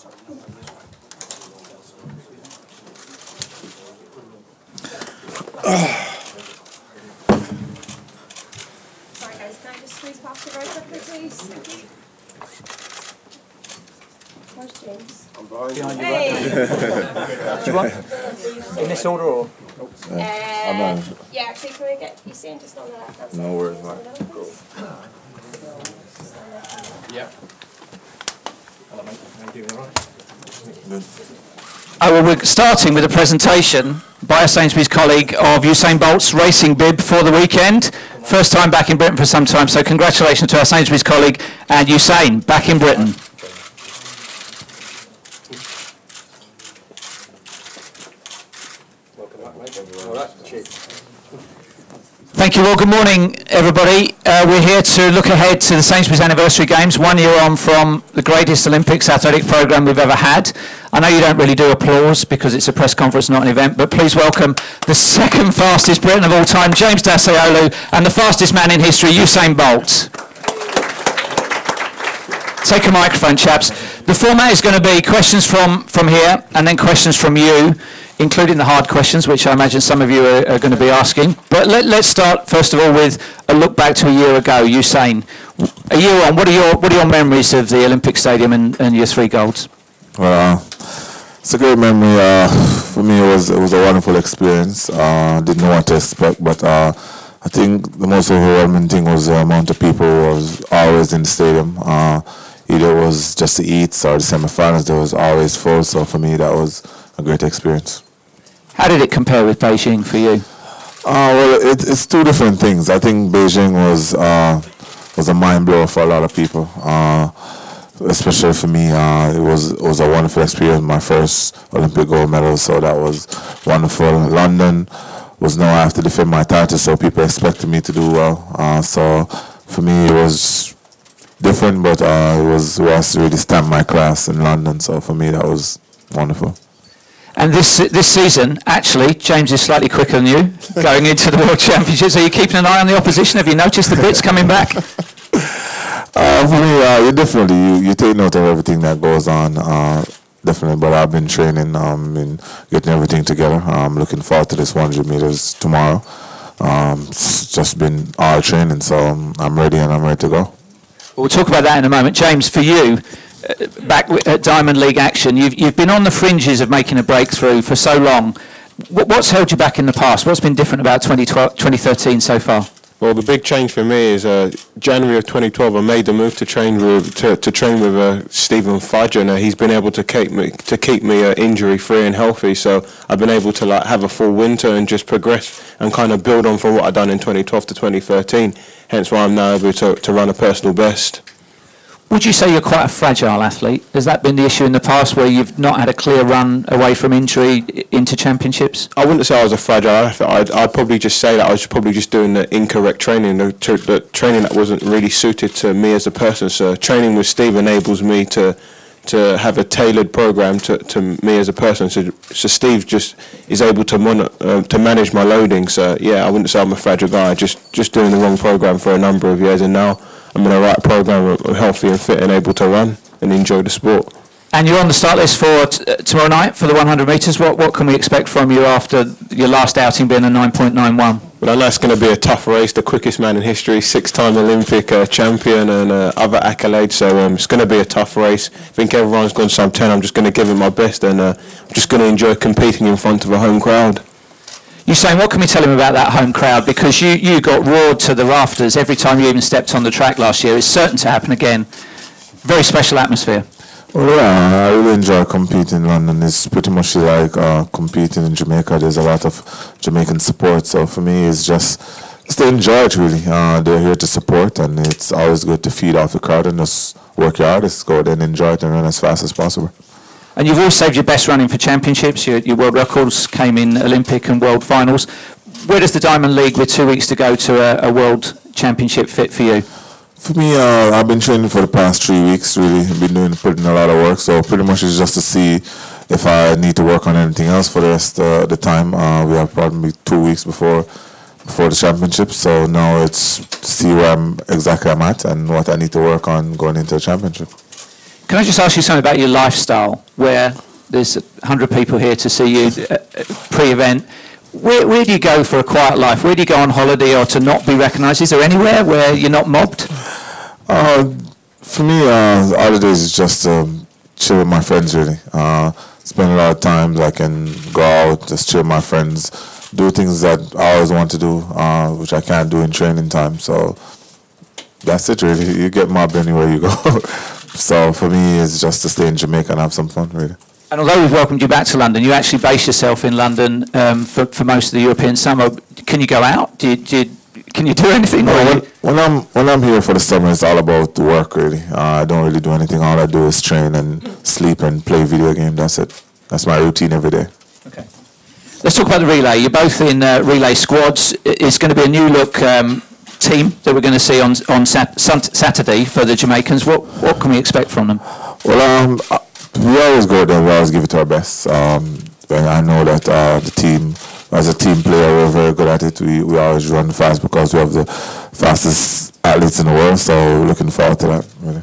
Sorry guys, can I just squeeze past you very quickly, please? Thank you. Where's James? I'm behind you. Hey! Do you want in this order or? Yeah, actually, can we get Usain just on the left-hand side? No worries, man. Cool. Yeah. Hello, mate. How are you doing? All right? Good. Well, we're starting with a presentation by a Sainsbury's colleague of Usain Bolt's racing bib for the weekend. First time back in Britain for some time, so congratulations to our Sainsbury's colleague and Usain back in Britain. Thank you all. Good morning, everybody. We're here to look ahead to the Sainsburys Anniversary Games, 1 year on from the greatest Olympics athletic programme we've ever had. I know you don't really do applause because it's a press conference, not an event, but please welcome the second fastest Briton of all time, James Dasaolu, and the fastest man in history, Usain Bolt. Take a microphone, chaps. The format is going to be questions from here and then questions from you, including the hard questions, which I imagine some of you are going to be asking. But let's start, first of all, with a look back to a year ago. Usain, a year on, what are your memories of the Olympic Stadium and your 3 golds? Well, it's a great memory. For me, it was a wonderful experience. Didn't know what to expect, but I think the most overwhelming thing was the amount of people who was always in the stadium. Either it was just the Eats or the semi-finals, there was always full. So for me, that was a great experience. How did it compare with Beijing for you? Well, it's 2 different things. I think Beijing was a mind blower for a lot of people, especially for me. It was a wonderful experience. My first Olympic gold medal, so that was wonderful. London was now I have to defend my title, so people expected me to do well. So for me, it was different, but it was really stamp my class in London. So for me, that was wonderful. And this season, actually, James is slightly quicker than you, going into the World Championships. Are you keeping an eye on the opposition? Have you noticed the Brits coming back? For me, definitely, you take note of everything that goes on, definitely. But I've been training, been getting everything together. I'm looking forward to this 100 meters tomorrow. It's just been all training, so I'm ready and I'm ready to go. We'll talk about that in a moment. James, for you, back at Diamond League action, you've been on the fringes of making a breakthrough for so long. What's held you back in the past? What's been different about 2013 so far? Well, the big change for me is January of 2012. I made the move to train with Stephen Fudge, and he's been able to keep me injury free and healthy. So I've been able to have a full winter and just progress and kind of build on from what I've done in 2012 to 2013. Hence why I'm now able to run a personal best. Would you say you're quite a fragile athlete? Has that been the issue in the past where you've not had a clear run away from injury into championships? I wouldn't say I was a fragile athlete. I'd probably just say that I was probably just doing the incorrect training, the training that wasn't really suited to me as a person. So training with Steve enables me to have a tailored program to me as a person. So Steve just is able to manage my loading. So yeah, I wouldn't say I'm a fragile guy. Just doing the wrong program for a number of years, and now I'm in the right program. I'm healthy and fit and able to run and enjoy the sport. And you're on the start list for tomorrow night for the 100 metres. What can we expect from you after your last outing being a 9.91? Well, I know it's going to be a tough race. The quickest man in history, 6-time Olympic champion, and other accolades. So it's going to be a tough race. I think everyone's gone sub 10. I'm just going to give it my best, and I'm just going to enjoy competing in front of a home crowd. Usain, what can we tell him about that home crowd? Because you got roared to the rafters every time you even stepped on the track last year. It's certain to happen again. Very special atmosphere. Well, yeah, I really enjoy competing in London. It's pretty much like competing in Jamaica. There's a lot of Jamaican support. So for me, it's just to enjoy it, really. They're here to support, and it's always good to feed off the crowd and just work your hardest, go there and enjoy it and run as fast as possible. And you've always saved your best running for championships. Your world records came in Olympic and world finals. Where does the Diamond League with 2 weeks to go to a world championship fit for you? For me, I've been training for the past 3 weeks, really. I've been putting a lot of work, so pretty much it's just to see if I need to work on anything else for the rest of the time. We have probably 2 weeks before the championships, so now it's to see where exactly I'm at and what I need to work on going into the championship. Can I just ask you something about your lifestyle, where there's 100 people here to see you pre-event? Where do you go for a quiet life? Where do you go on holiday or to not be recognised? Is there anywhere where you're not mobbed? For me, holidays is just chill with my friends, really. Spend a lot of time, I can go out, just chill with my friends, do things that I always want to do, which I can't do in training time. So that's it, really. You get mobbed anywhere you go. So for me, it's just to stay in Jamaica and have some fun, really. And although we've welcomed you back to London, you actually base yourself in London for most of the European summer. Can you go out? Can you do anything? No, when I'm here for the summer, it's all about the work, really. I don't really do anything. All I do is train and sleep and play video games. That's it. That's my routine every day. Okay. Let's talk about the relay. You're both in relay squads. It's going to be a new look team that we're going to see on Saturday for the Jamaicans. What can we expect from them? Well, we always go there. We always give it our best. And I know that the team, as a team player, we're very good at it. We always run fast because we have the fastest athletes in the world. So we're looking forward to that, really.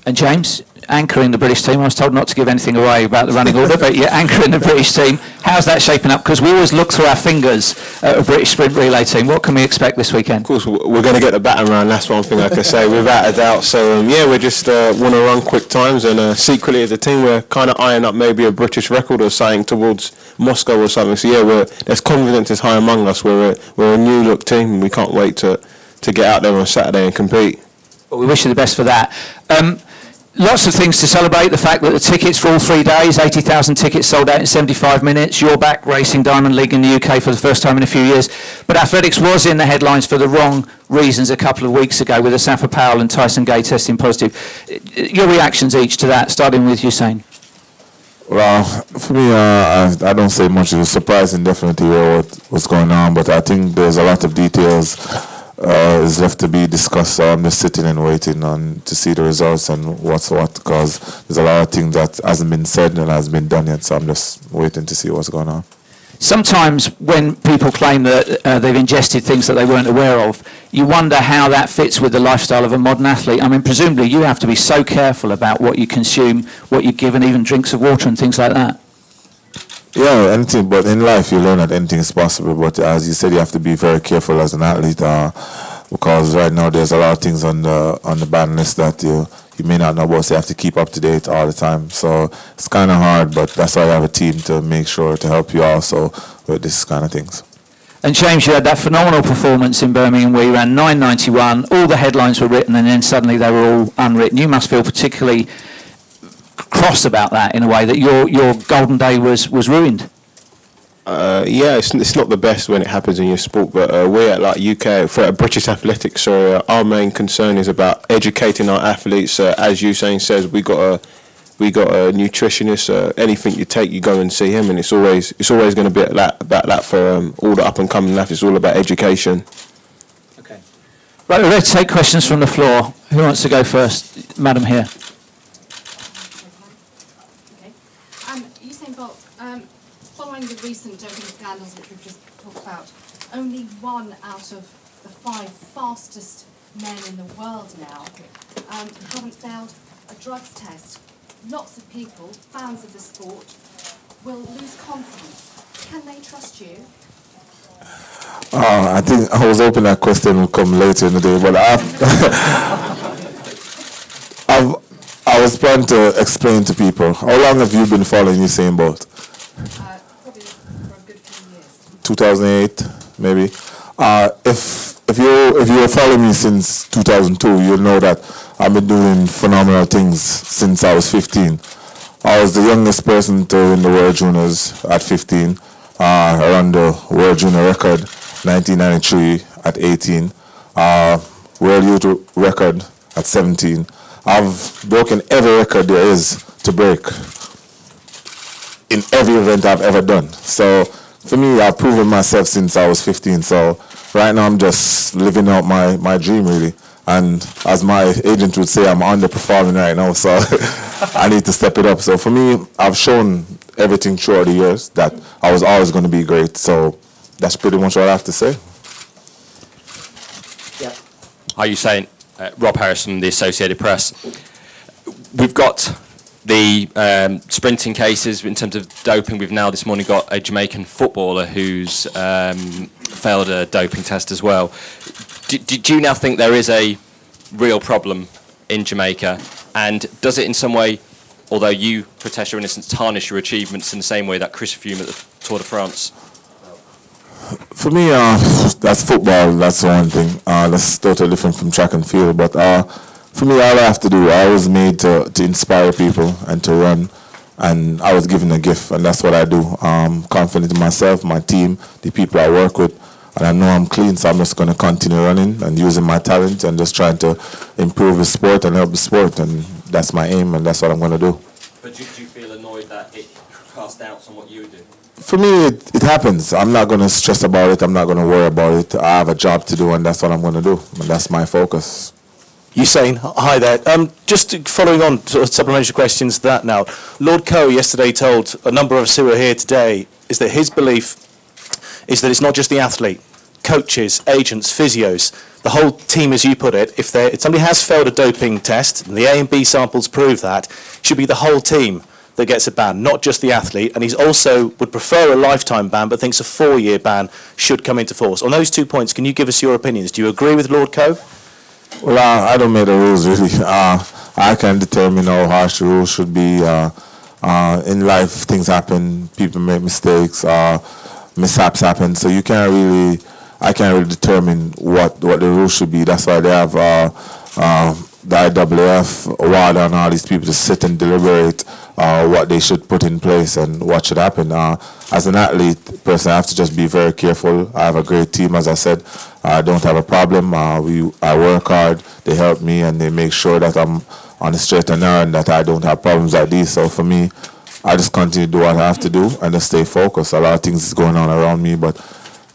And James, anchoring the British team, I was told not to give anything away about the running order, but you're anchoring the British team. How's that shaping up? Because we always look through our fingers at a British sprint relay team. What can we expect this weekend? Of course, we're going to get the baton round. That's one thing I can say, without a doubt. So, yeah, we just want to run quick times. And secretly, as a team, we're kind of eyeing up maybe a British record or something towards Moscow or something. So, yeah, there's confidence is high among us. We're a new-look team, and we can't wait to get out there on Saturday and compete. Well, we wish you the best for that. Lots of things to celebrate. The fact that the tickets for all 3 days, 80,000 tickets sold out in 75 minutes. You're back racing Diamond League in the UK for the first time in a few years. But athletics was in the headlines for the wrong reasons a couple of weeks ago with Asafa Powell and Tyson Gay testing positive. Your reactions each to that, starting with Usain. Well, for me, I don't say much. It was surprising, definitely, what's going on. But I think there's a lot of details is left to be discussed. So I'm just sitting and waiting to see the results and what's what, because there's a lot of things that hasn't been said and hasn't been done yet. So I'm just waiting to see what's going on. Sometimes when people claim that they've ingested things that they weren't aware of, you wonder how that fits with the lifestyle of a modern athlete. I mean, presumably you have to be so careful about what you consume, what you give, and even drinks of water and things like that. Yeah, anything, but in life you learn that anything is possible. But as you said, you have to be very careful as an athlete because right now there's a lot of things on the ban list that you may not know about, so you have to keep up to date all the time. So it's kind of hard, but that's why you have a team to make sure to help you also with this kind of things. And James, you had that phenomenal performance in Birmingham where you ran 9:91, all the headlines were written and then suddenly they were all unwritten. You must feel particularly cross about that in a way, that your golden day was ruined. Yeah, it's not the best when it happens in your sport, but we're at UK for British athletics. So our main concern is about educating our athletes. As Usain says, we got a nutritionist. Anything you take, you go and see him, and it's always going to be about that for all the up and coming athletes. It's all about education. Okay. Right, we're ready to take questions from the floor. Who wants to go first, Madam here? Usain Bolt, following the recent doping scandals which we've just talked about, only 1 out of the 5 fastest men in the world now haven't failed a drugs test. Lots of people, fans of the sport, will lose confidence. Can they trust you? I think I was hoping that question would come later in the day, but I was planning to explain to people. How long have you been following Usain Bolt? Probably for a good few years. 2008, maybe. If you were following me since 2002, you'll know that I've been doing phenomenal things since I was 15. I was the youngest person to win the World Juniors at 15. I ran the World Junior record 1993 at 18. World Youth record at 17. I've broken every record there is to break in every event I've ever done. So for me, I've proven myself since I was 15. So right now I'm just living out my dream, really. And as my agent would say, I'm underperforming right now, so I need to step it up. So for me, I've shown everything throughout the years that I was always going to be great. So that's pretty much what I have to say. Yeah. Hi, Usain. Rob Harris from the Associated Press. we've got the sprinting cases in terms of doping. We've now this morning got a Jamaican footballer who's failed a doping test as well. Do you now think there is a real problem in Jamaica? And does it in some way, although you protest your innocence, tarnish your achievements in the same way that Chris Froome at the Tour de France? For me, that's football. That's the one thing. That's totally different from track and field. But for me, all I have to do, I was made to inspire people and to run. And I was given a gift, and that's what I do. I'm confident in myself, my team, the people I work with. And I know I'm clean, so I'm just going to continue running and using my talent and just trying to improve the sport and help the sport. And that's my aim, and that's what I'm going to do. But do you feel annoyed that it casts doubts on what you do? For me, it happens. I'm not going to stress about it. I'm not going to worry about it. I have a job to do, and that's what I'm going to do. And that's my focus. Usain, hi there. Just following on to supplementary questions to that now. Lord Coe yesterday told a number of us who are here today is that his belief is that it's not just the athlete, coaches, agents, physios, the whole team, as you put it. If somebody has failed a doping test, and the A and B samples prove that, it should be the whole team that gets a ban, not just the athlete. And he also would prefer a lifetime ban, but thinks a 4-year ban should come into force. On those 2 points, can you give us your opinions? Do you agree with Lord Coe? Well, I don't make the rules, really. I can determine how harsh the rules should be. In life, things happen, people make mistakes, mishaps happen, so I can't really determine what the rules should be. That's why they have the IWF, WADA, and all these people to sit and deliberate what they should put in place and what should happen. As an athlete, personally, I have to just be very careful. I have a great team, as I said. I don't have a problem. I work hard. They help me, and they make sure that I'm on the straight and narrow and that I don't have problems like these. So for me, I just continue to do what I have to do and just stay focused. A lot of things is going on around me, but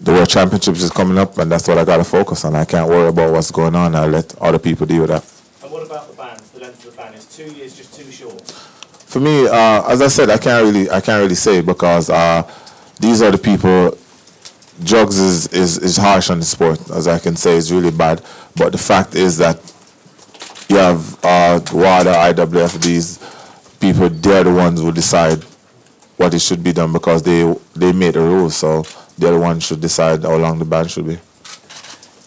the World Championships is coming up, and that's what I got to focus on. I can't worry about what's going on. I'll let other people deal with that. And what about the ban? The length of the ban is 2 years, just too short. For me, as I said, I can't really say, because these are the people. Drugs is harsh on the sport, as I can say, it's really bad. But the fact is that you have WADA, IWF, these people, they're the ones who decide what it should be done, because they made the rules, so they're the ones who should decide how long the ban should be.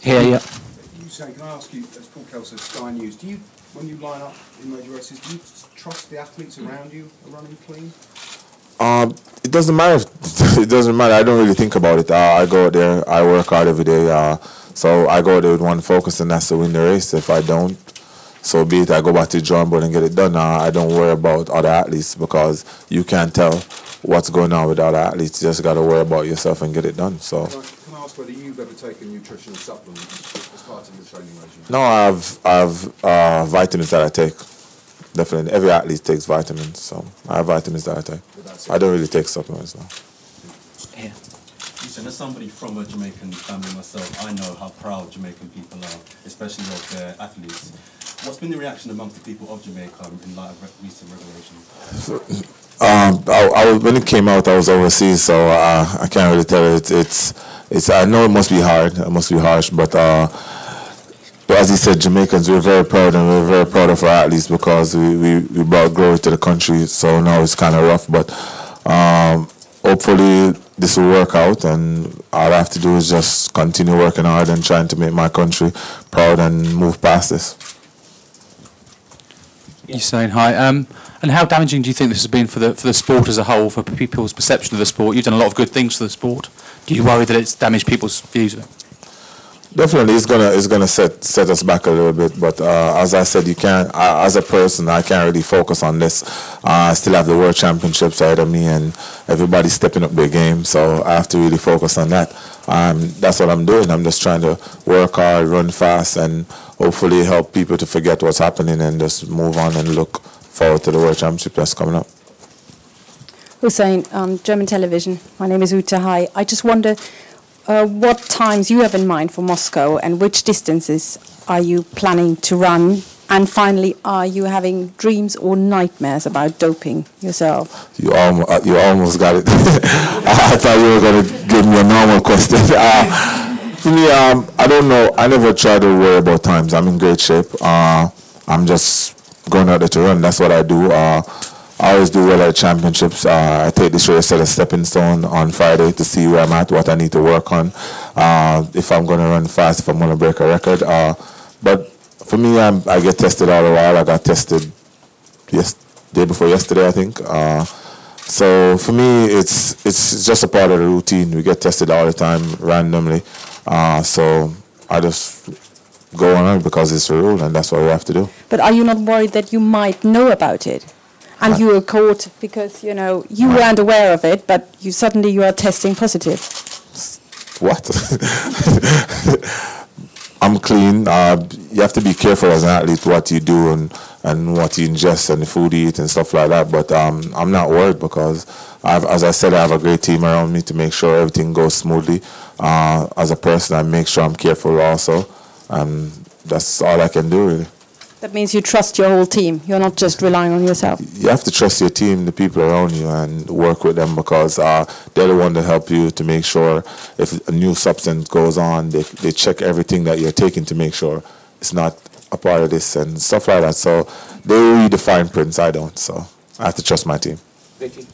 Yeah. Usain, can I ask you, as Paul Kelso, Sky News, do you, when you line up in major races, do you trust the athletes around you are running clean? It doesn't matter. It doesn't matter. I don't really think about it. I go there, I work hard every day, so I go there with one focus, and that's to win the race. If I don't, so be it. I go back to the drawing board and get it done. I don't worry about other athletes, because you can't tell what's going on with other athletes. You just got to worry about yourself and get it done. So. Can I ask whether you've ever taken nutritional supplements as part of the training regime? No, I have vitamins that I take. Definitely, every athlete takes vitamins, so I have vitamins that I take. I don't really take supplements now. Yeah. Listen, as somebody from a Jamaican family myself, I know how proud Jamaican people are, especially of their athletes. What's been the reaction amongst the people of Jamaica in light of recent regulations? When it came out, I was overseas, so I can't really tell it. It's. I know it must be hard. It must be harsh, but as he said, Jamaicans, we're very proud, and we're very proud of our athletes, because we brought glory to the country. So now it's kind of rough, but hopefully this will work out, and all I have to do is just continue working hard and trying to make my country proud and move past this. You're saying hi. And how damaging do you think this has been for the sport as a whole, for people's perception of the sport? You've done a lot of good things for the sport. Do you worry that it's damaged people's views of it? Definitely, it's gonna set us back a little bit. But as I said, you can't. As a person, I can't really focus on this. I still have the World Championships ahead of me, and everybody's stepping up their game. So I have to really focus on that. That's what I'm doing. I'm just trying to work hard, run fast, and hopefully help people to forget what's happening and just move on and look forward to the World Championship that's coming up. Usain, German television. My name is Uta. Hi. I just wonder what times you have in mind for Moscow, and which distances are you planning to run? And finally, are you having dreams or nightmares about doping yourself? You almost got it. I thought you were going to give me a normal question. For me, I don't know. I never try to worry about times. I'm in great shape. I'm just going out there to run. That's what I do. I always do well at championships. I take this race as a stepping stone on Friday to see where I'm at, what I need to work on, if I'm going to run fast, if I'm going to break a record. But for me, I get tested all the while. I got tested day before yesterday, I think. So for me, it's just a part of the routine. We get tested all the time, randomly. So I just go on it because it's a rule, and that's what we have to do. But are you not worried that you might know about it? And you were caught because, you know, you weren't aware of it, but suddenly you are testing positive. What? I'm clean. You have to be careful as an athlete what you do and what you ingest and the food you eat and stuff like that. But I'm not worried because, as I said, I have a great team around me to make sure everything goes smoothly. As a person, I make sure I'm careful also. And that's all I can do, really. That means you trust your whole team. You're not just relying on yourself. You have to trust your team, the people around you, and work with them because they're the one to help you to make sure if a new substance goes on, they check everything that you're taking to make sure it's not a part of this and stuff like that. So they read the fine prints, I don't. So I have to trust my team. Vicky?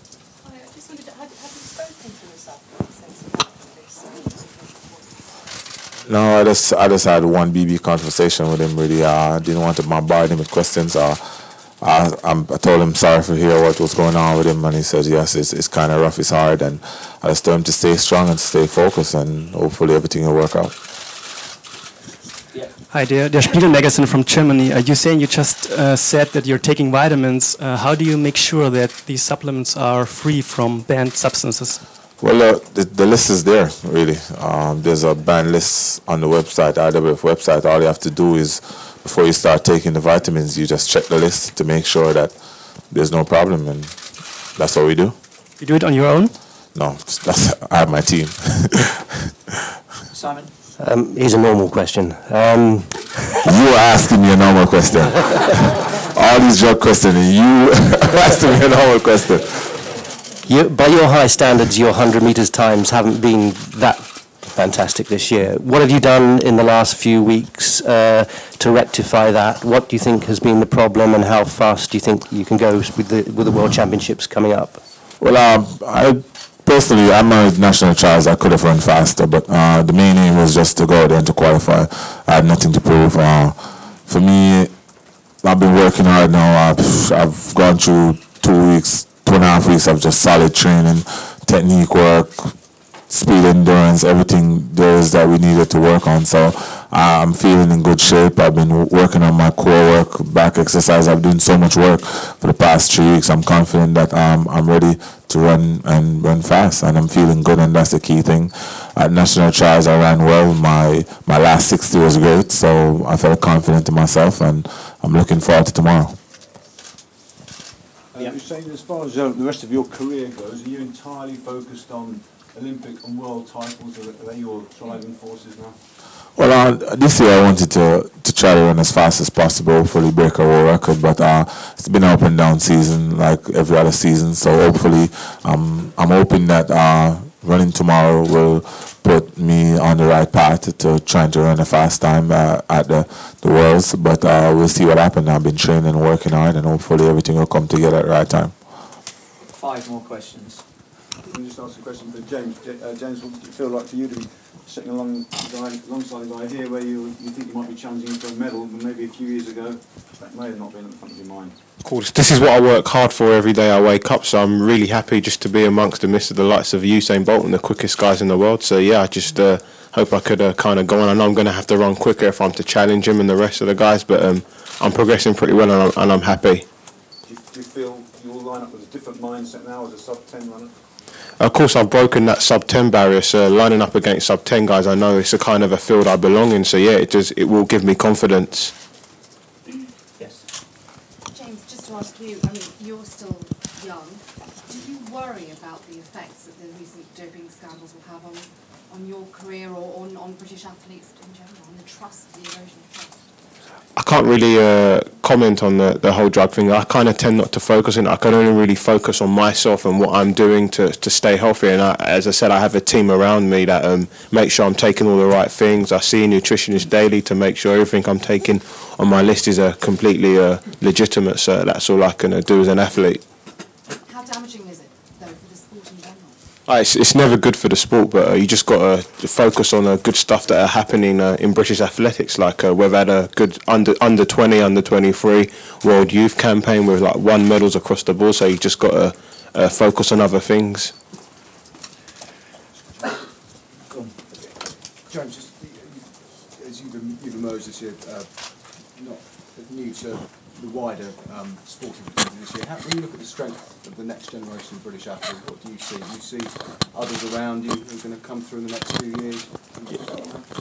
No, I just had one BB conversation with him. Really, didn't want to bombard him with questions. I told him sorry for hearing what was going on with him, and he said yes, it's kind of rough, it's hard, and I just told him to stay strong and stay focused, and hopefully everything will work out. Hi, der Spiegel magazine from Germany. You're saying you just said that you're taking vitamins. How do you make sure that these supplements are free from banned substances? Well, the list is there, really. There's a banned list on the website, IWF website. All you have to do is, before you start taking the vitamins, you just check the list to make sure that there's no problem, and that's what we do. You do it on your own? No, I have my team. Simon? Here's a normal question. You were asking me a normal question. All these drug questions, you asking me a normal question. By your high standards, your 100 meters times haven't been that fantastic this year. What have you done in the last few weeks to rectify that? What do you think has been the problem, and how fast do you think you can go with the World Championships coming up? Well, I personally, I'm a national trials. I could have run faster, but the main aim was just to go there and to qualify. I had nothing to prove. For me, I've been working hard now. I've gone through 2 weeks. 2.5 weeks of just solid training, technique work, speed, endurance, everything there is that we needed to work on. So I'm feeling in good shape. I've been working on my core work, back exercise. I've been doing so much work for the past 3 weeks. I'm confident that I'm ready to run fast, and I'm feeling good, and that's the key thing. At national trials, I ran well. My last 60 was great, so I felt confident in myself, and I'm looking forward to tomorrow. You're saying as far as the rest of your career goes, are you entirely focused on Olympic and world titles? Are they your driving forces now? Well, this year I wanted to try to run as fast as possible, hopefully break a world record, but it's been an up and down season like every other season, so hopefully I'm hoping that running tomorrow will put me on the right path to trying to run a fast time at the Worlds, but we'll see what happens. I've been training and working hard, and hopefully everything will come together at the right time. 5 more questions. Let me just ask a question for James. James, what does it feel like for you to be sitting alongside a guy here where you think you might be challenging for a medal, but maybe a few years ago that may have not been at the front of your mind? Of course, this is what I work hard for every day I wake up, so I'm really happy just to be amongst the midst of the likes of Usain Bolt and the quickest guys in the world. So yeah, I just hope I could kind of go on. I know I'm going to have to run quicker if I'm to challenge him and the rest of the guys, but I'm progressing pretty well, and I'm happy. Do you feel your lineup with a different mindset now as a sub-10 runner? Of course, I've broken that sub-10 barrier, so lining up against sub-10 guys, I know it's a kind of a field I belong in, so yeah, it will give me confidence. Yes. James, just to ask you, I mean, you're still young. Do you worry about the effects that the recent doping scandals will have on your career or on British athletes in general, on the trust, the erosion of trust? I can't really comment on the whole drug thing. I kind of tend not to focus on it. I can only really focus on myself and what I'm doing to stay healthy. And as I said, I have a team around me that make sure I'm taking all the right things. I see a nutritionist daily to make sure everything I'm taking on my list is completely legitimate. So that's all I can do as an athlete. How damaging is it, though, for the sport in general? It's never good for the sport, but you just got to focus on good stuff that are happening in British athletics. Like we've had a good under 20, under 23 World Youth campaign with like 1 medals across the board. So you just got to focus on other things. James, just, as you've emerged this year, not new to the wider sporting community this year, when you look at the strength of the next generation of British athletes, what do you see? Do you see others around you who are going to come through in the next few years?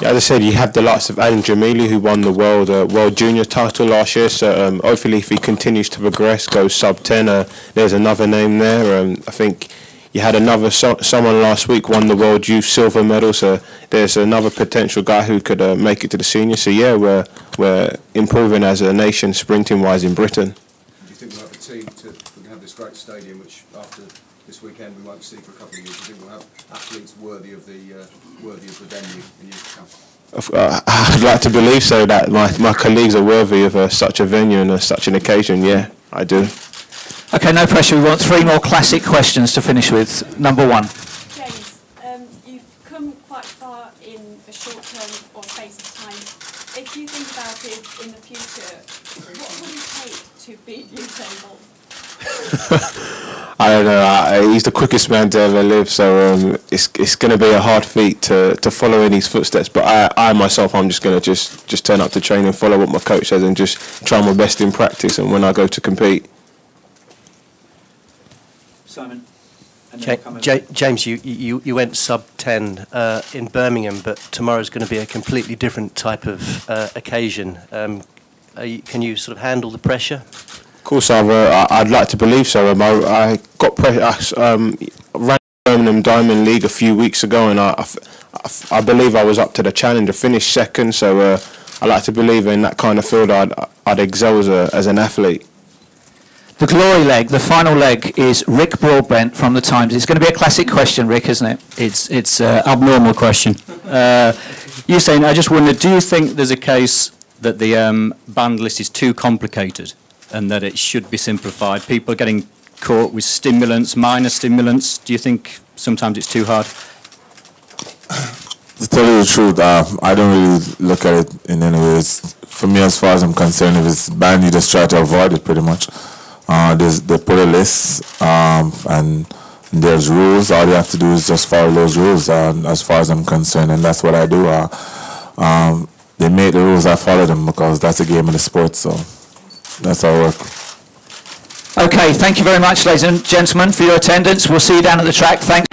Yeah, as I said, you have the likes of Adam Jamili, who won the World Junior title last year. So hopefully, if he continues to progress, goes sub-10, there's another name there. I think you had someone last week won the World Youth silver medal. So there's another potential guy who could make it to the seniors. So yeah, we're improving as a nation sprinting-wise in Britain. Do you think we'll have a team we can have this great stadium, which after this weekend we won't see for a couple of years? Do you think we'll have athletes worthy of the venue in years to come? I'd like to believe so, that my colleagues are worthy of such a venue and such an occasion. Yeah, I do. Okay, no pressure. We want 3 more classic questions to finish with. Number 1. James, you've come quite far in a short term or space of time. If you think about it in the future, what would it take to beat Usain Bolt? I don't know. He's the quickest man to ever live, so it's going to be a hard feat to follow in his footsteps. But I myself, I'm just going to just turn up to train and follow what my coach says and just try my best in practice and when I go to compete. Simon. James, you went sub-10 in Birmingham, but tomorrow's going to be a completely different type of occasion. Can you sort of handle the pressure? Of course, I'd like to believe so. I got ran the Birmingham Diamond League a few weeks ago, and I believe I was up to the challenge. I finished second, so I like to believe in that kind of field I'd excel as an athlete. The glory leg, the final leg, is Rick Broadbent from the Times. It's going to be a classic question, Rick, isn't it? It's an abnormal question. Usain, I just wondered, do you think there's a case that the banned list is too complicated and that it should be simplified? People are getting caught with stimulants, minor stimulants. Do you think sometimes it's too hard? To tell you the truth, I don't really look at it in any ways. For me, as far as I'm concerned, if it's banned, you just try to avoid it pretty much. They put a list and there's rules. All you have to do is just follow those rules as far as I'm concerned, and that's what I do. They make the rules, I follow them because that's a game of the sport, so that's how it works. Okay, thank you very much, ladies and gentlemen, for your attendance. We'll see you down at the track. Thanks.